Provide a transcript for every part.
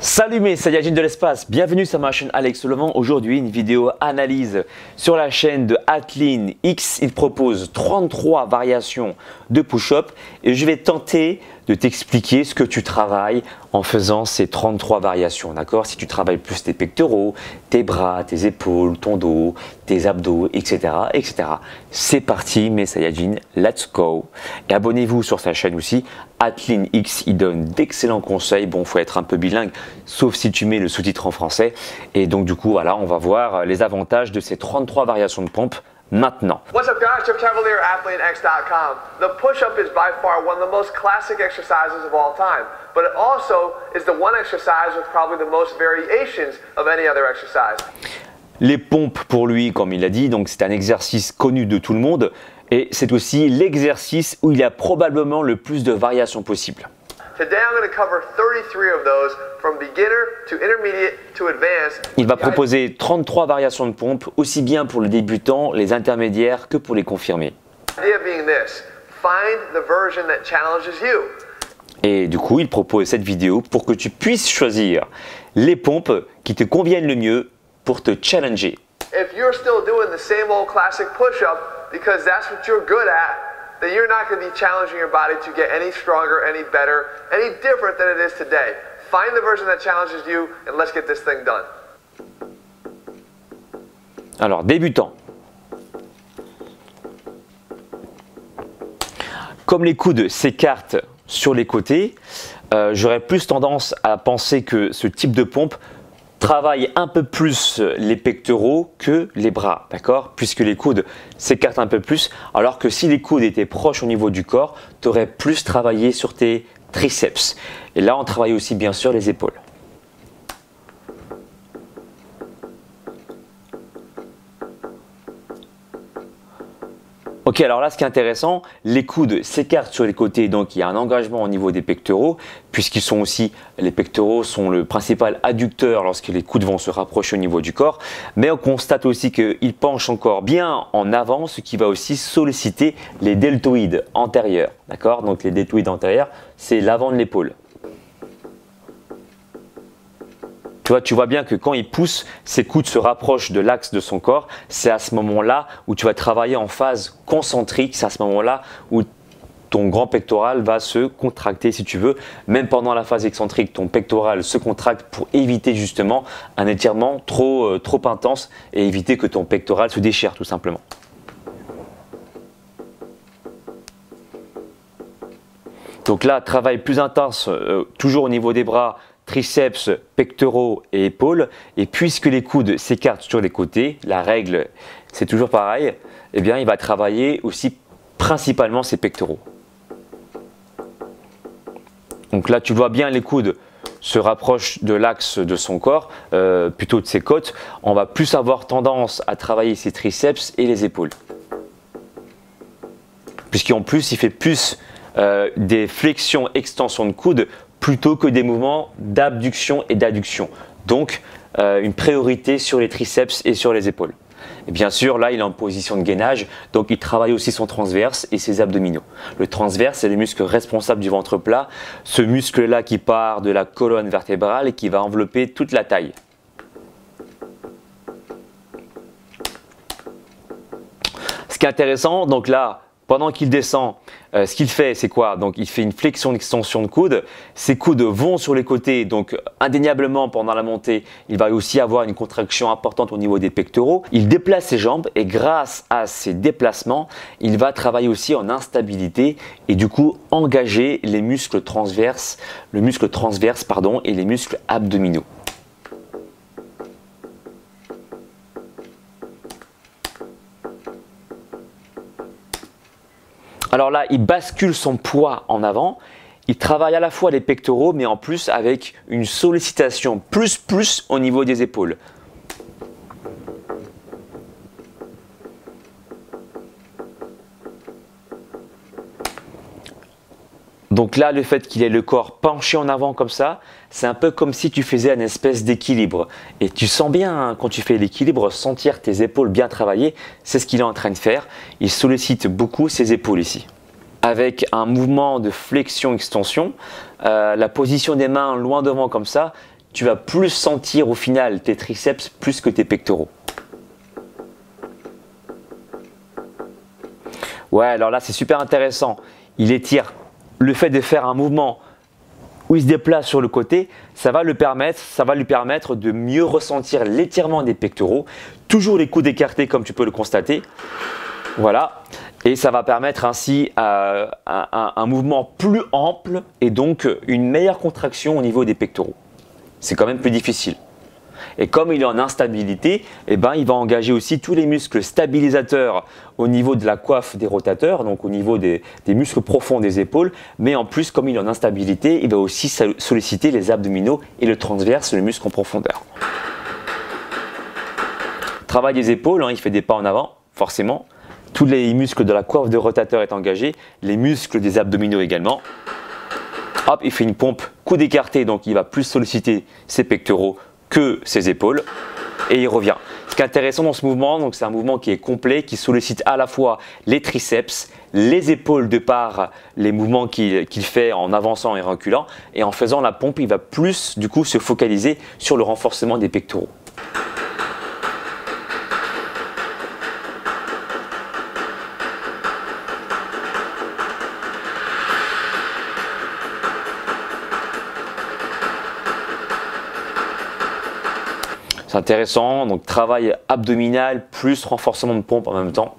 Salut mes Saiyajins de l'espace, bienvenue sur ma chaîne Alex Levent. Aujourd'hui une vidéo analyse sur la chaîne de Athlean X. Il propose 33 variations de push-up et je vais tenter de t'expliquer ce que tu travailles en faisant ces 33 variations, d'accord? Si tu travailles plus tes pectoraux, tes bras, tes épaules, ton dos, tes abdos, etc. etc. C'est parti mes Saiyajins, let's go! Et abonnez-vous sur sa chaîne aussi, Athlean X, il donne d'excellents conseils. Bon, il faut être un peu bilingue, sauf si tu mets le sous-titre en français. Et donc du coup, voilà, on va voir les avantages de ces 33 variations de pompe maintenant. What's up guys, Chuck Cavalier, AthleanX.com. The push-up is by far one of the most classic exercises of all time, but it also is the one exercise with probably the most variations of any other exercise. Les pompes pour lui, comme il a dit, donc c'est un exercice connu de tout le monde et c'est aussi l'exercice où il y a probablement le plus de variations possibles. Today I'm going to cover 33 of those from beginner to intermediate to advanced. Il va proposer 33 variations de pompe, aussi bien pour les débutants, les intermédiaires que pour les confirmés. The idea being this, find the version that challenges you. Et du coup, il propose cette vidéo pour que tu puisses choisir les pompes qui te conviennent le mieux pour te challenger. If you're still doing the same old classic push-up because that's what you're good at, then you're not going to be challenging your body to get any stronger, any better, any different than it is today. Find the version that challenges you and let's get this thing done. Alors, débutant. Comme les coudes s'écartent sur les côtés, j'aurais plus tendance à penser que ce type de pompe travaille un peu plus les pectoraux que les bras, d'accord? Puisque les coudes s'écartent un peu plus, alors que si les coudes étaient proches au niveau du corps, tu aurais plus travaillé sur tes triceps. Et là, on travaille aussi bien sûr les épaules. Ok, alors là, ce qui est intéressant, les coudes s'écartent sur les côtés, donc il y a un engagement au niveau des pectoraux, puisqu'ils sont aussi, les pectoraux sont le principal adducteur lorsque les coudes vont se rapprocher au niveau du corps, mais on constate aussi qu'ils penchent encore bien en avant, ce qui va aussi solliciter les deltoïdes antérieurs, d'accord? Donc les deltoïdes antérieurs, c'est l'avant de l'épaule. Tu vois bien que quand il pousse, ses coudes se rapprochent de l'axe de son corps. C'est à ce moment-là où tu vas travailler en phase concentrique. C'est à ce moment-là où ton grand pectoral va se contracter si tu veux. Même pendant la phase excentrique, ton pectoral se contracte pour éviter justement un étirement trop intense et éviter que ton pectoral se déchire tout simplement. Donc là, travail plus intense, toujours au niveau des bras, triceps, pectoraux et épaules. Et puisque les coudes s'écartent sur les côtés, la règle c'est toujours pareil, eh bien il va travailler aussi principalement ses pectoraux. Donc là tu vois bien les coudes se rapprochent de l'axe de son corps, plutôt de ses côtes. On va plus avoir tendance à travailler ses triceps et les épaules. Puisqu'en plus il fait plus des flexions, extensions de coudes plutôt que des mouvements d'abduction et d'adduction. Donc, une priorité sur les triceps et sur les épaules. Et bien sûr, là, il est en position de gainage, donc il travaille aussi son transverse et ses abdominaux. Le transverse, c'est le muscle responsable du ventre plat, ce muscle-là qui part de la colonne vertébrale et qui va envelopper toute la taille. Ce qui est intéressant, donc là, pendant qu'il descend, ce qu'il fait, c'est quoi? Donc, il fait une flexion d'extension de coude. Ses coudes vont sur les côtés, donc indéniablement pendant la montée, il va aussi avoir une contraction importante au niveau des pectoraux. Il déplace ses jambes et grâce à ces déplacements, il va travailler aussi en instabilité et du coup engager les muscles transverses, le muscle transverse pardon, et les muscles abdominaux. Alors là, il bascule son poids en avant, il travaille à la fois les pectoraux, mais en plus avec une sollicitation plus au niveau des épaules. Donc là, le fait qu'il ait le corps penché en avant comme ça, c'est un peu comme si tu faisais une espèce d'équilibre. Et tu sens bien, hein, quand tu fais l'équilibre, sentir tes épaules bien travaillées. C'est ce qu'il est en train de faire. Il sollicite beaucoup ses épaules ici. Avec un mouvement de flexion-extension, la position des mains loin devant comme ça, tu vas plus sentir au final tes triceps plus que tes pectoraux. Ouais, alors là c'est super intéressant. Il étire. Le fait de faire un mouvement où il se déplace sur le côté, ça va lui permettre de mieux ressentir l'étirement des pectoraux. Toujours les coudes écartés comme tu peux le constater. Voilà. Et ça va permettre ainsi un mouvement plus ample et donc une meilleure contraction au niveau des pectoraux. C'est quand même plus difficile. Et comme il est en instabilité, eh ben, il va engager aussi tous les muscles stabilisateurs au niveau de la coiffe des rotateurs, donc au niveau des muscles profonds des épaules. Mais en plus, comme il est en instabilité, il va aussi solliciter les abdominaux et le transverse, le muscle en profondeur. Travail des épaules, hein, il fait des pas en avant, forcément. Tous les muscles de la coiffe de rotateur est engagé, les muscles des abdominaux également. Hop, il fait une pompe coude écarté, donc il va plus solliciter ses pectoraux que ses épaules et il revient. Ce qui est intéressant dans ce mouvement, c'est un mouvement qui est complet, qui sollicite à la fois les triceps, les épaules de par les mouvements qu'il fait en avançant et reculant, et en faisant la pompe, il va plus du coup se focaliser sur le renforcement des pectoraux. C'est intéressant, donc travail abdominal plus renforcement de pompe en même temps.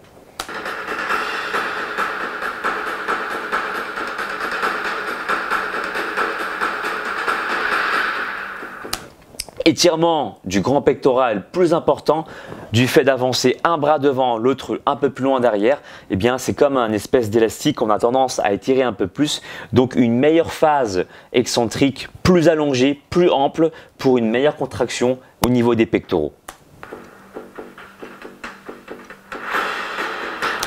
Étirement du grand pectoral plus important du fait d'avancer un bras devant, l'autre un peu plus loin derrière. Eh bien, c'est comme un espèce d'élastique, on a tendance à étirer un peu plus. Donc, une meilleure phase excentrique, plus allongée, plus ample pour une meilleure contraction au niveau des pectoraux.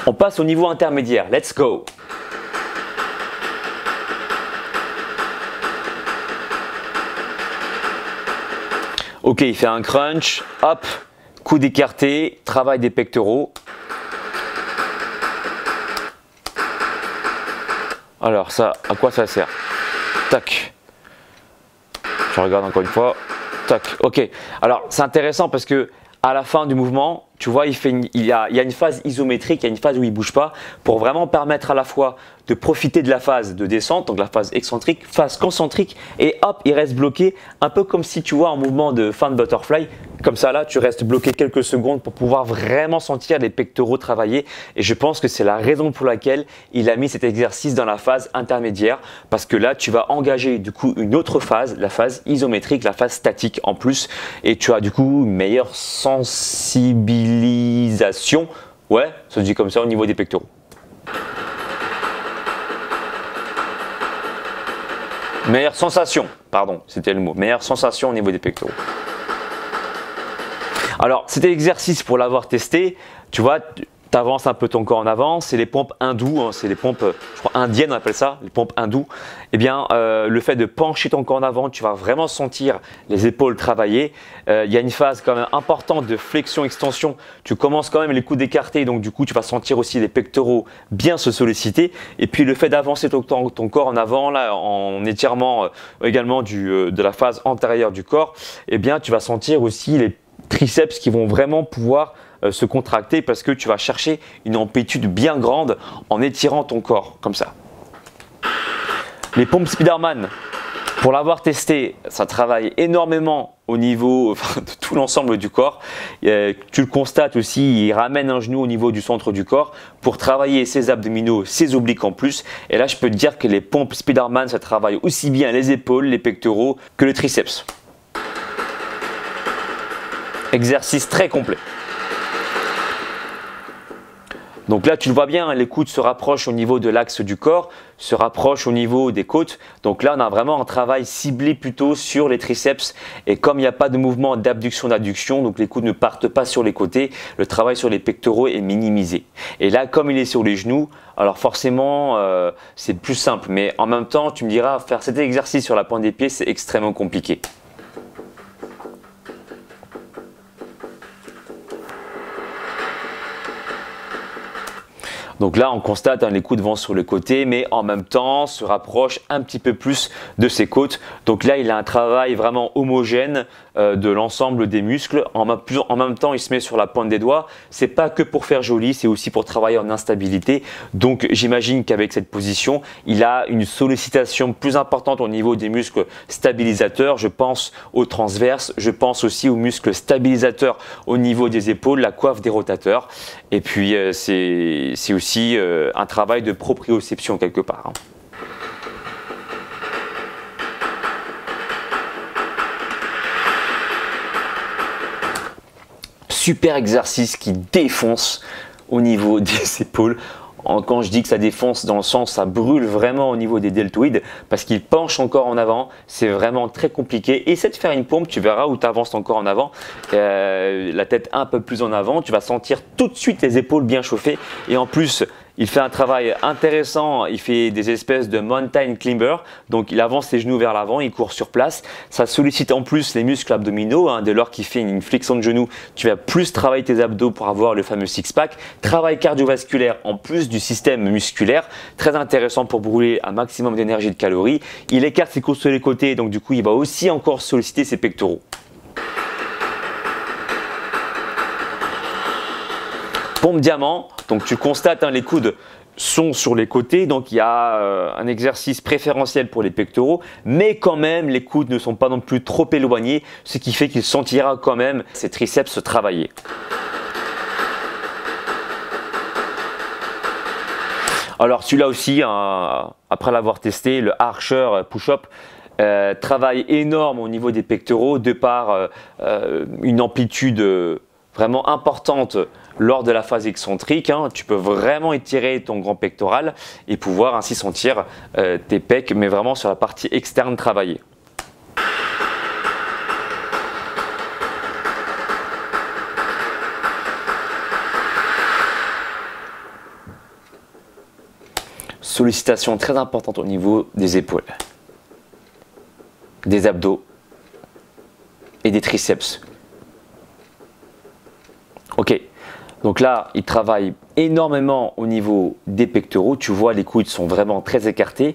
On passe au niveau intermédiaire. Let's go! Ok, il fait un crunch, hop, coude écarté, travail des pectoraux. Alors ça, à quoi ça sert? Tac. Je regarde encore une fois. Tac. Ok. Alors c'est intéressant parce que à la fin du mouvement, tu vois, il y a une phase isométrique, il y a une phase où il ne bouge pas pour vraiment permettre à la fois de profiter de la phase de descente, donc la phase excentrique, phase concentrique, et hop, il reste bloqué, un peu comme si tu vois en mouvement de fin de butterfly. Comme ça, là, tu restes bloqué quelques secondes pour pouvoir vraiment sentir les pectoraux travailler. Et je pense que c'est la raison pour laquelle il a mis cet exercice dans la phase intermédiaire. Parce que là, tu vas engager du coup une autre phase, la phase isométrique, la phase statique en plus. Et tu as du coup une meilleure sensibilisation. Ouais, ça se dit comme ça au niveau des pectoraux. Meilleure sensation, pardon, c'était le mot. Meilleure sensation au niveau des pectoraux. Alors, cet exercice, pour l'avoir testé, tu vois, tu avances un peu ton corps en avant, c'est les pompes hindoues, hein, c'est les pompes, je crois, indiennes, on appelle ça, les pompes hindoues. Eh bien, le fait de pencher ton corps en avant, tu vas vraiment sentir les épaules travailler. Il y a une phase quand même importante de flexion-extension. Tu commences quand même les coudes écartés, donc du coup, tu vas sentir aussi les pectoraux bien se solliciter. Et puis, le fait d'avancer ton corps en avant, là, en étirement également de la phase antérieure du corps, eh bien, tu vas sentir aussi les triceps qui vont vraiment pouvoir se contracter parce que tu vas chercher une amplitude bien grande en étirant ton corps comme ça. Les pompes Spiderman, pour l'avoir testé, ça travaille énormément au niveau de tout l'ensemble du corps. Tu le constates aussi, il ramène un genou au niveau du centre du corps pour travailler ses abdominaux, ses obliques en plus. Et là, je peux te dire que les pompes Spiderman, ça travaille aussi bien les épaules, les pectoraux que les triceps. Exercice très complet. Donc là, tu le vois bien, les coudes se rapprochent au niveau de l'axe du corps, se rapprochent au niveau des côtes. Donc là, on a vraiment un travail ciblé plutôt sur les triceps. Et comme il n'y a pas de mouvement d'abduction-d'adduction, donc les coudes ne partent pas sur les côtés, le travail sur les pectoraux est minimisé. Et là, comme il est sur les genoux, alors forcément, c'est plus simple. Mais en même temps, tu me diras, faire cet exercice sur la pointe des pieds, c'est extrêmement compliqué. Donc là, on constate les coudes vont sur le côté, mais en même temps se rapproche un petit peu plus de ses côtes. Donc là, il a un travail vraiment homogène de l'ensemble des muscles. En même temps, il se met sur la pointe des doigts. C'est pas que pour faire joli, c'est aussi pour travailler en instabilité. Donc j'imagine qu'avec cette position, il a une sollicitation plus importante au niveau des muscles stabilisateurs. Je pense aux transverses, je pense aussi aux muscles stabilisateurs au niveau des épaules, la coiffe des rotateurs. Et puis c'est aussi un travail de proprioception quelque part, hein. Super exercice qui défonce au niveau des épaules. Quand je dis que ça défonce, dans le sens ça brûle vraiment au niveau des deltoïdes parce qu'il penche encore en avant. C'est vraiment très compliqué. Essaie de faire une pompe, tu verras où tu avances encore en avant, la tête un peu plus en avant. Tu vas sentir tout de suite les épaules bien chauffées. Et en plus, il fait un travail intéressant, il fait des espèces de mountain climber, donc il avance ses genoux vers l'avant, il court sur place. Ça sollicite en plus les muscles abdominaux, hein. Dès lors qu'il fait une flexion de genou, tu vas plus travailler tes abdos pour avoir le fameux six-pack. Travail cardiovasculaire en plus du système musculaire, très intéressant pour brûler un maximum d'énergie et de calories. Il écarte ses coudes sur les côtés, donc du coup il va aussi encore solliciter ses pectoraux. Pompe diamant, donc tu constates les coudes sont sur les côtés, donc il y a un exercice préférentiel pour les pectoraux, mais quand même les coudes ne sont pas non plus trop éloignés, ce qui fait qu'il sentira quand même ses triceps se travailler. Alors celui-là aussi, après l'avoir testé, le Archer Push-Up, travaille énorme au niveau des pectoraux de par une amplitude vraiment importante lors de la phase excentrique, hein. Tu peux vraiment étirer ton grand pectoral et pouvoir ainsi sentir tes pecs, mais vraiment sur la partie externe travaillée. Sollicitation très importante au niveau des épaules, des abdos et des triceps. Ok, donc là, il travaille énormément au niveau des pectoraux. Tu vois, les coudes sont vraiment très écartés.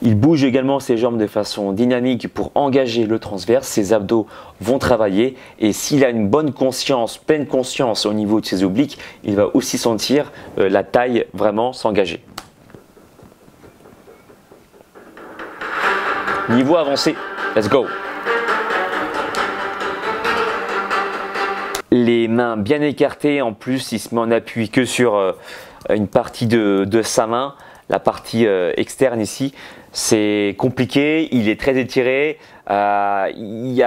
Il bouge également ses jambes de façon dynamique pour engager le transverse. Ses abdos vont travailler et s'il a une bonne conscience, pleine conscience au niveau de ses obliques, il va aussi sentir la taille vraiment s'engager. Niveau avancé, let's go! Les mains bien écartées, en plus il se met en appui que sur une partie de sa main, la partie externe ici. C'est compliqué, il est très étiré, il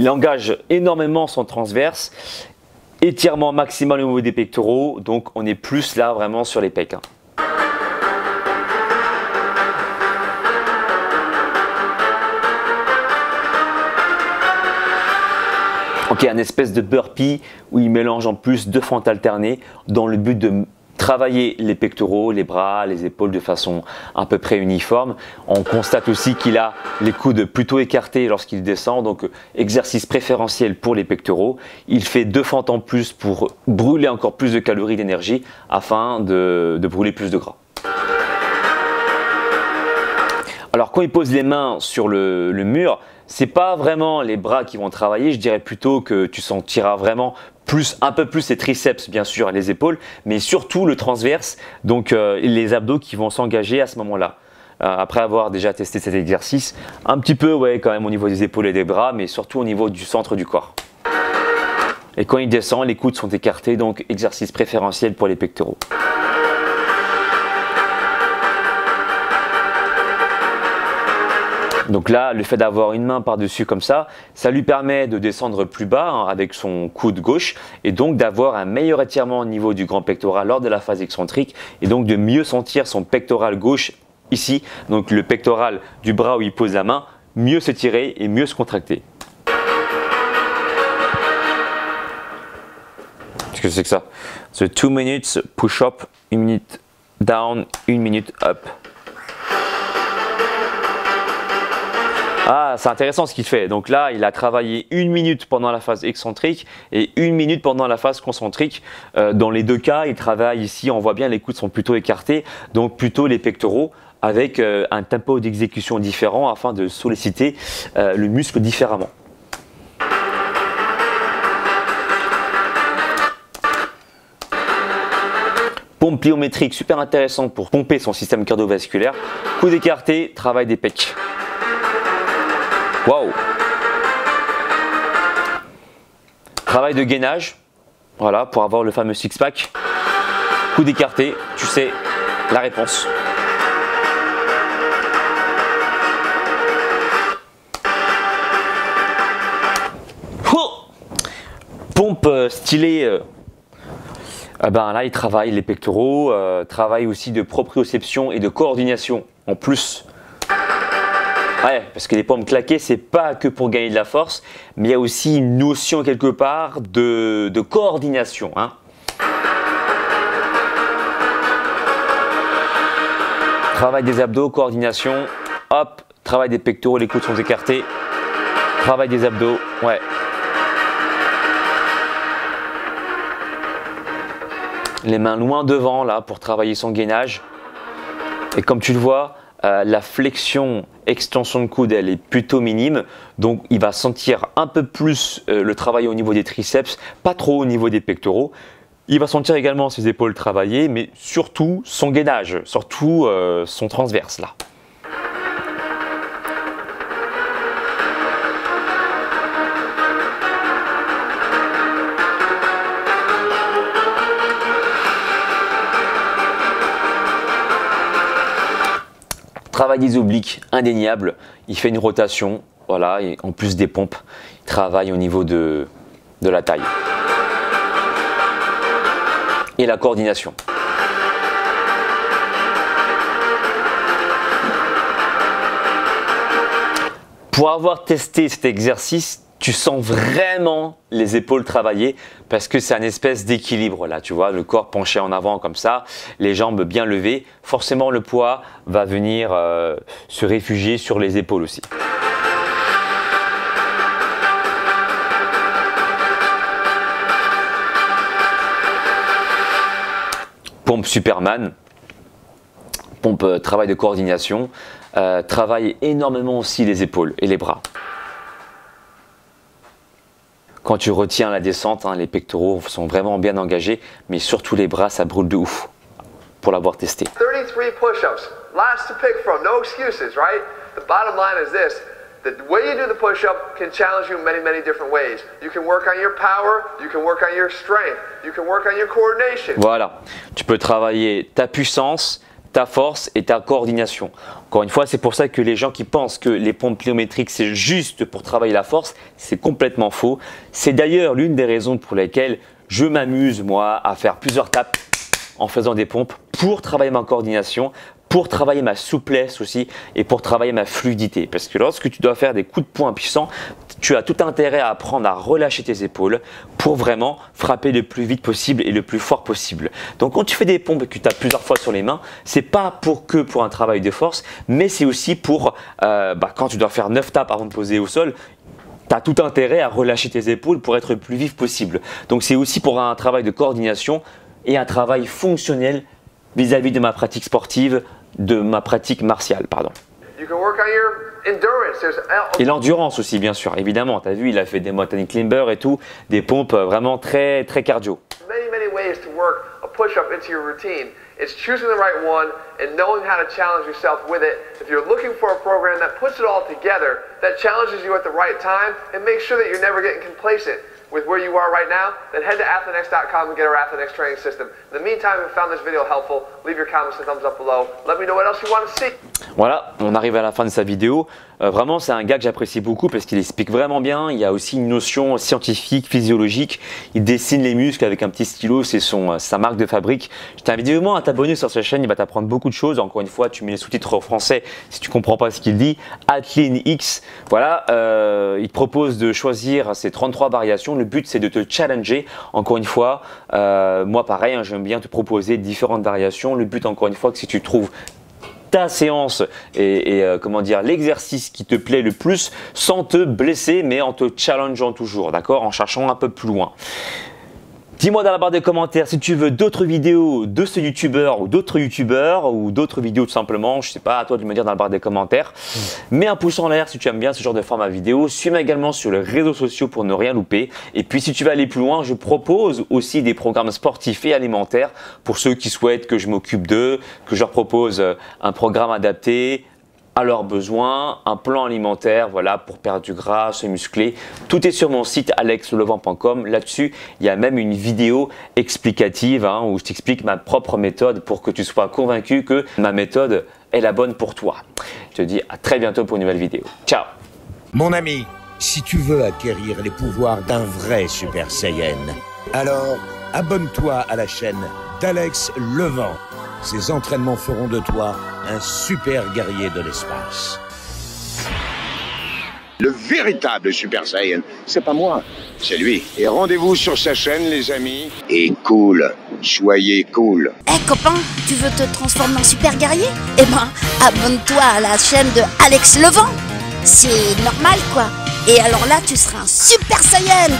engage énormément son transverse, étirement maximal au niveau des pectoraux, donc on est plus là vraiment sur les pecs, hein. Ok, un espèce de burpee où il mélange en plus deux fentes alternées dans le but de travailler les pectoraux, les bras, les épaules de façon à peu près uniforme. On constate aussi qu'il a les coudes plutôt écartés lorsqu'il descend, donc exercice préférentiel pour les pectoraux. Il fait deux fentes en plus pour brûler encore plus de calories, d'énergie afin de brûler plus de gras. Alors quand il pose les mains sur le mur, c'est pas vraiment les bras qui vont travailler, je dirais plutôt que tu sentiras vraiment un peu plus les triceps bien sûr et les épaules, mais surtout le transverse, donc les abdos qui vont s'engager à ce moment-là. Après avoir déjà testé cet exercice, un petit peu ouais quand même au niveau des épaules et des bras, mais surtout au niveau du centre du corps. Et quand il descend, les coudes sont écartés, donc exercice préférentiel pour les pectoraux. Donc là, le fait d'avoir une main par-dessus comme ça lui permet de descendre plus bas hein, avec son coude gauche et donc d'avoir un meilleur étirement au niveau du grand pectoral lors de la phase excentrique et donc de mieux sentir son pectoral gauche ici, donc le pectoral du bras où il pose la main, mieux s'étirer et mieux se contracter. Qu'est-ce que c'est que ça? The 2 minutes push-up, 1 minute down, 1 minute up. Ah, c'est intéressant ce qu'il fait. Donc là, il a travaillé 1 minute pendant la phase excentrique et 1 minute pendant la phase concentrique. Dans les deux cas, il travaille ici, on voit bien les coudes sont plutôt écartés, donc plutôt les pectoraux avec un tempo d'exécution différent afin de solliciter le muscle différemment. Pompe pliométrique, super intéressant pour pomper son système cardiovasculaire. Coude écarté, travail des pecs. Waouh! Travail de gainage, voilà, pour avoir le fameux six-pack. Coude écarté, tu sais la réponse. Oh, pompe stylée. Ben là, il travaille les pectoraux, travaille aussi de proprioception et de coordination en plus. Ouais, parce que les pompes claquées, c'est pas que pour gagner de la force, mais il y a aussi une notion quelque part de coordination. Hein. Travail des abdos, coordination, hop, travail des pectoraux, les coudes sont écartés. Travail des abdos, ouais. Les mains loin devant là pour travailler son gainage. Et comme tu le vois, la flexion, extension de coude, elle est plutôt minime. Donc il va sentir un peu plus le travail au niveau des triceps, pas trop au niveau des pectoraux. Il va sentir également ses épaules travailler, mais surtout son gainage, surtout son transverse là. Travail des obliques, indéniable, il fait une rotation, voilà, et en plus des pompes, il travaille au niveau de la taille. Et la coordination. Pour avoir testé cet exercice, tu sens vraiment les épaules travailler parce que c'est un espèce d'équilibre là, tu vois, le corps penché en avant comme ça, les jambes bien levées, forcément le poids va venir se réfugier sur les épaules aussi. Pompe Superman, pompe travail de coordination, travaille énormément aussi les épaules et les bras. Quand tu retiens la descente, hein, les pectoraux sont vraiment bien engagés, mais surtout les bras, ça brûle de ouf pour l'avoir testé. 33 push-ups, lots to pick from, no excuses, right? The bottom line is this, the way you do the push-up can challenge you in many, many different ways. You can work on your power, you can work on your strength, you can work on your coordination. Voilà, tu peux travailler ta puissance, ta force et ta coordination. Encore une fois, c'est pour ça que les gens qui pensent que les pompes pliométriques c'est juste pour travailler la force, c'est complètement faux. C'est d'ailleurs l'une des raisons pour lesquelles je m'amuse moi à faire plusieurs tapes en faisant des pompes pour travailler ma coordination, pour travailler ma souplesse aussi et pour travailler ma fluidité. Parce que lorsque tu dois faire des coups de poing puissants, tu as tout intérêt à apprendre à relâcher tes épaules pour vraiment frapper le plus vite possible et le plus fort possible. Donc quand tu fais des pompes et que tu as plusieurs fois sur les mains, c'est pas pour un travail de force, mais c'est aussi pour quand tu dois faire 9 tapes avant de poser au sol, tu as tout intérêt à relâcher tes épaules pour être le plus vif possible. Donc c'est aussi pour un travail de coordination et un travail fonctionnel vis-à-vis de ma pratique sportive, de ma pratique martiale, pardon. Et l'endurance aussi, bien sûr, évidemment. Tu as vu, il a fait des mountain climbers et tout, des pompes vraiment très cardio. Many ways to work a push-up into your routine. It's choosing the right one and knowing how to challenge yourself with it. If you're looking for a program that puts it all together, that challenges you at the right time, and makes sure that you're never getting complacent with where you are right now, then head to athlenex.com and get our Athlenex training system. In the meantime, if you found this video helpful, leave your comments and thumbs up below. Let me know what else you want to see. Voilà, on arrive à la fin de sa vidéo. Vraiment, c'est un gars que j'apprécie beaucoup parce qu'il explique vraiment bien. Il y a aussi une notion scientifique, physiologique. Il dessine les muscles avec un petit stylo, c'est sa marque de fabrique. Je t'invite vivement à t'abonner sur sa chaîne, il va t'apprendre beaucoup de choses. Encore une fois, tu mets les sous-titres en français si tu ne comprends pas ce qu'il dit. Athlean X, voilà, il te propose de choisir ces 33 variations. Le but, c'est de te challenger. Encore une fois, moi pareil, hein, j'aime bien te proposer différentes variations. Le but, encore une fois, que si tu trouves ta séance et comment dire, l'exercice qui te plaît le plus sans te blesser, mais en te challengeant toujours, d'accord, en cherchant un peu plus loin. Dis-moi dans la barre des commentaires si tu veux d'autres vidéos de ce youtubeur ou d'autres vidéos tout simplement. Je sais pas, à toi de me dire dans la barre des commentaires. Mets un pouce en l'air si tu aimes bien ce genre de format vidéo. Suis-moi également sur les réseaux sociaux pour ne rien louper. Et puis si tu veux aller plus loin, je propose aussi des programmes sportifs et alimentaires pour ceux qui souhaitent que je m'occupe d'eux, que je leur propose un programme adapté à leurs besoins, un plan alimentaire, voilà, pour perdre du gras, se muscler. Tout est sur mon site alexlevent.com. Là-dessus, il y a même une vidéo explicative où je t'explique ma propre méthode pour que tu sois convaincu que ma méthode est la bonne pour toi. Je te dis à très bientôt pour une nouvelle vidéo. Ciao! Mon ami, si tu veux acquérir les pouvoirs d'un vrai Super Saiyan, alors abonne-toi à la chaîne d'Alex Levent. Ces entraînements feront de toi un super guerrier de l'espace. Le véritable Super Saiyan, c'est pas moi, c'est lui. Et rendez-vous sur sa chaîne, les amis. Et cool, soyez cool. Eh copain, tu veux te transformer en super guerrier? Eh ben, abonne-toi à la chaîne de Alex Levent. C'est normal quoi. Et alors là, tu seras un Super Saiyan.